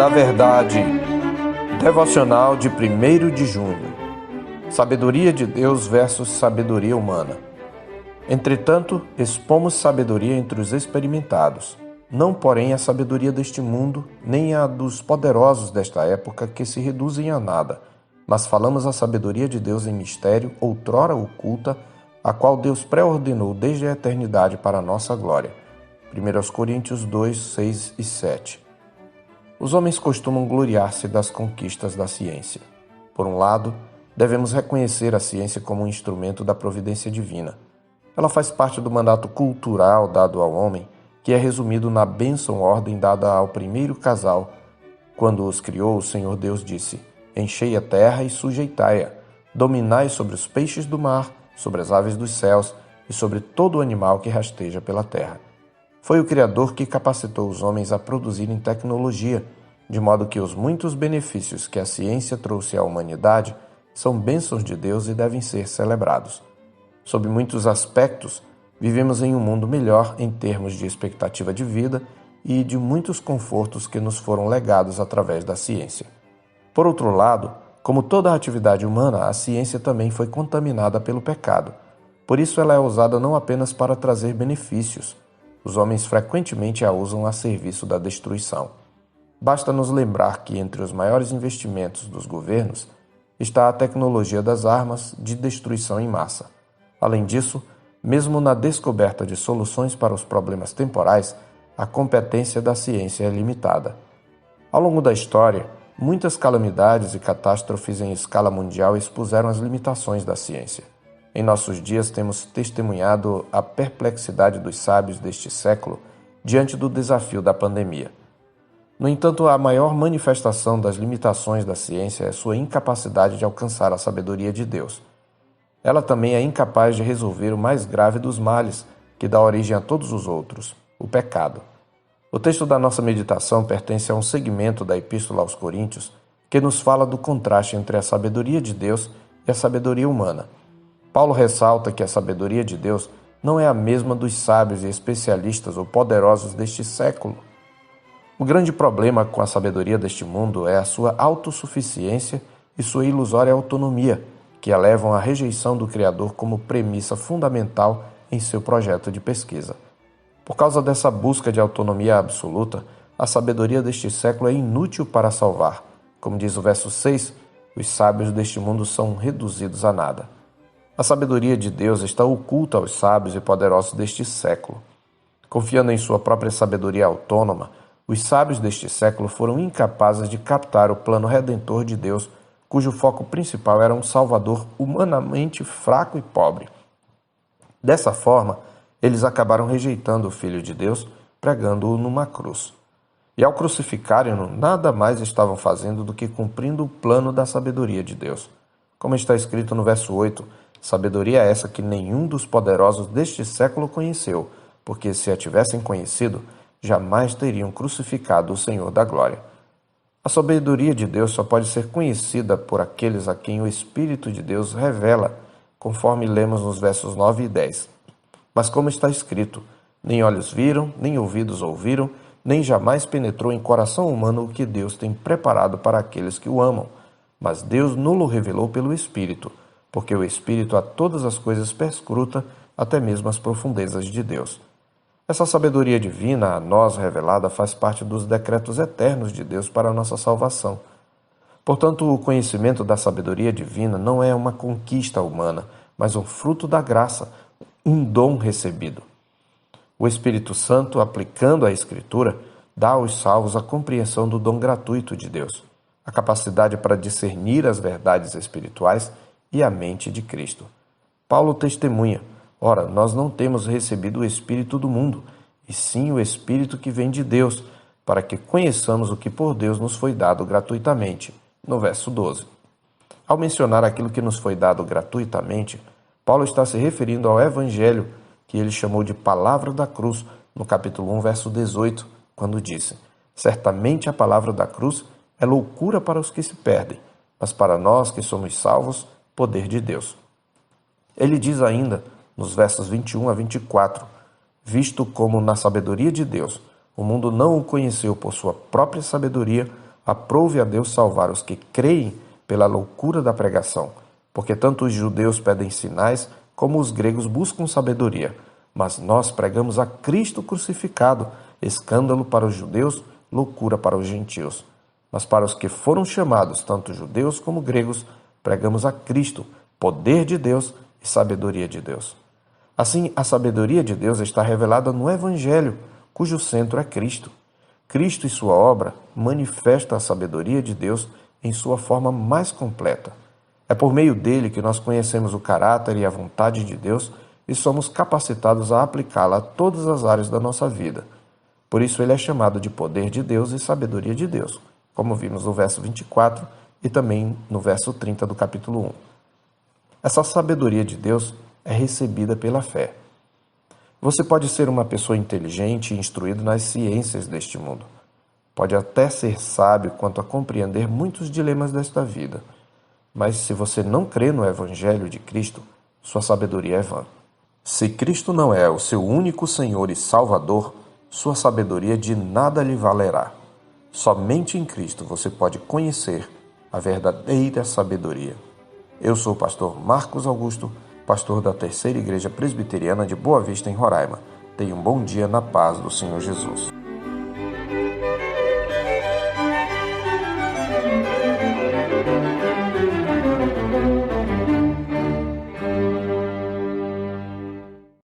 da Verdade, devocional de 1º de junho. Sabedoria de Deus versus sabedoria humana. Entretanto, expomos sabedoria entre os experimentados, não porém a sabedoria deste mundo, nem a dos poderosos desta época que se reduzem a nada, mas falamos a sabedoria de Deus em mistério, outrora oculta, a qual Deus pré-ordenou desde a eternidade para a nossa glória. 1 Coríntios 2, 6 e 7. Os homens costumam gloriar-se das conquistas da ciência. Por um lado, devemos reconhecer a ciência como um instrumento da providência divina. Ela faz parte do mandato cultural dado ao homem, que é resumido na bênção-ordem dada ao primeiro casal. Quando os criou, o Senhor Deus disse: Enchei a terra e sujeitai-a, dominai sobre os peixes do mar, sobre as aves dos céus e sobre todo o animal que rasteja pela terra. Foi o Criador que capacitou os homens a produzirem tecnologia, de modo que os muitos benefícios que a ciência trouxe à humanidade são bênçãos de Deus e devem ser celebrados. Sob muitos aspectos, vivemos em um mundo melhor em termos de expectativa de vida e de muitos confortos que nos foram legados através da ciência. Por outro lado, como toda a atividade humana, a ciência também foi contaminada pelo pecado. Por isso ela é usada não apenas para trazer benefícios. Os homens frequentemente a usam a serviço da destruição. Basta nos lembrar que entre os maiores investimentos dos governos está a tecnologia das armas de destruição em massa. Além disso, mesmo na descoberta de soluções para os problemas temporais, a competência da ciência é limitada. Ao longo da história, muitas calamidades e catástrofes em escala mundial expuseram as limitações da ciência. Em nossos dias temos testemunhado a perplexidade dos sábios deste século diante do desafio da pandemia. No entanto, a maior manifestação das limitações da ciência é sua incapacidade de alcançar a sabedoria de Deus. Ela também é incapaz de resolver o mais grave dos males, que dá origem a todos os outros, o pecado. O texto da nossa meditação pertence a um segmento da Epístola aos Coríntios que nos fala do contraste entre a sabedoria de Deus e a sabedoria humana. Paulo ressalta que a sabedoria de Deus não é a mesma dos sábios e especialistas ou poderosos deste século. O grande problema com a sabedoria deste mundo é a sua autossuficiência e sua ilusória autonomia, que a levam à rejeição do Criador como premissa fundamental em seu projeto de pesquisa. Por causa dessa busca de autonomia absoluta, a sabedoria deste século é inútil para salvar. Como diz o verso 6, os sábios deste mundo são reduzidos a nada. A sabedoria de Deus está oculta aos sábios e poderosos deste século. Confiando em sua própria sabedoria autônoma, os sábios deste século foram incapazes de captar o plano redentor de Deus, cujo foco principal era um Salvador humanamente fraco e pobre. Dessa forma, eles acabaram rejeitando o Filho de Deus, pregando-o numa cruz. E ao crucificarem-no, nada mais estavam fazendo do que cumprindo o plano da sabedoria de Deus. Como está escrito no verso 8, sabedoria é essa que nenhum dos poderosos deste século conheceu, porque se a tivessem conhecido, jamais teriam crucificado o Senhor da glória. A sabedoria de Deus só pode ser conhecida por aqueles a quem o Espírito de Deus revela, conforme lemos nos versos 9 e 10. Mas como está escrito, nem olhos viram, nem ouvidos ouviram, nem jamais penetrou em coração humano o que Deus tem preparado para aqueles que o amam. Mas Deus nulo revelou pelo Espírito, porque o Espírito a todas as coisas perscruta, até mesmo as profundezas de Deus. Essa sabedoria divina, a nós revelada, faz parte dos decretos eternos de Deus para a nossa salvação. Portanto, o conhecimento da sabedoria divina não é uma conquista humana, mas um fruto da graça, um dom recebido. O Espírito Santo, aplicando a Escritura, dá aos salvos a compreensão do dom gratuito de Deus, a capacidade para discernir as verdades espirituais e a mente de Cristo. Paulo testemunha: ora, nós não temos recebido o Espírito do mundo, e sim o Espírito que vem de Deus, para que conheçamos o que por Deus nos foi dado gratuitamente. No verso 12. Ao mencionar aquilo que nos foi dado gratuitamente, Paulo está se referindo ao Evangelho, que ele chamou de Palavra da Cruz, no capítulo 1, verso 18, quando disse: Certamente a palavra da cruz é loucura para os que se perdem, mas para nós que somos salvos, poder de Deus. Ele diz ainda, nos versos 21 a 24, visto como na sabedoria de Deus, o mundo não o conheceu por sua própria sabedoria, Aprove a Deus salvar os que creem pela loucura da pregação, porque tanto os judeus pedem sinais, como os gregos buscam sabedoria. Mas nós pregamos a Cristo crucificado, escândalo para os judeus, loucura para os gentios. Mas para os que foram chamados, tanto judeus como gregos, pregamos a Cristo, poder de Deus e sabedoria de Deus. Assim, a sabedoria de Deus está revelada no Evangelho, cujo centro é Cristo. Cristo e sua obra manifestam a sabedoria de Deus em sua forma mais completa. É por meio dele que nós conhecemos o caráter e a vontade de Deus e somos capacitados a aplicá-la a todas as áreas da nossa vida. Por isso ele é chamado de poder de Deus e sabedoria de Deus, como vimos no verso 24 e também no verso 30 do capítulo 1. Essa sabedoria de Deus é recebida pela fé. Você pode ser uma pessoa inteligente e instruída nas ciências deste mundo. Pode até ser sábio quanto a compreender muitos dilemas desta vida. Mas se você não crê no Evangelho de Cristo, sua sabedoria é vã. Se Cristo não é o seu único Senhor e Salvador, sua sabedoria de nada lhe valerá. Somente em Cristo você pode conhecer a verdadeira sabedoria. Eu sou o pastor Marcos Augusto, pastor da Terceira Igreja Presbiteriana de Boa Vista, em Roraima. Tenha um bom dia na paz do Senhor Jesus.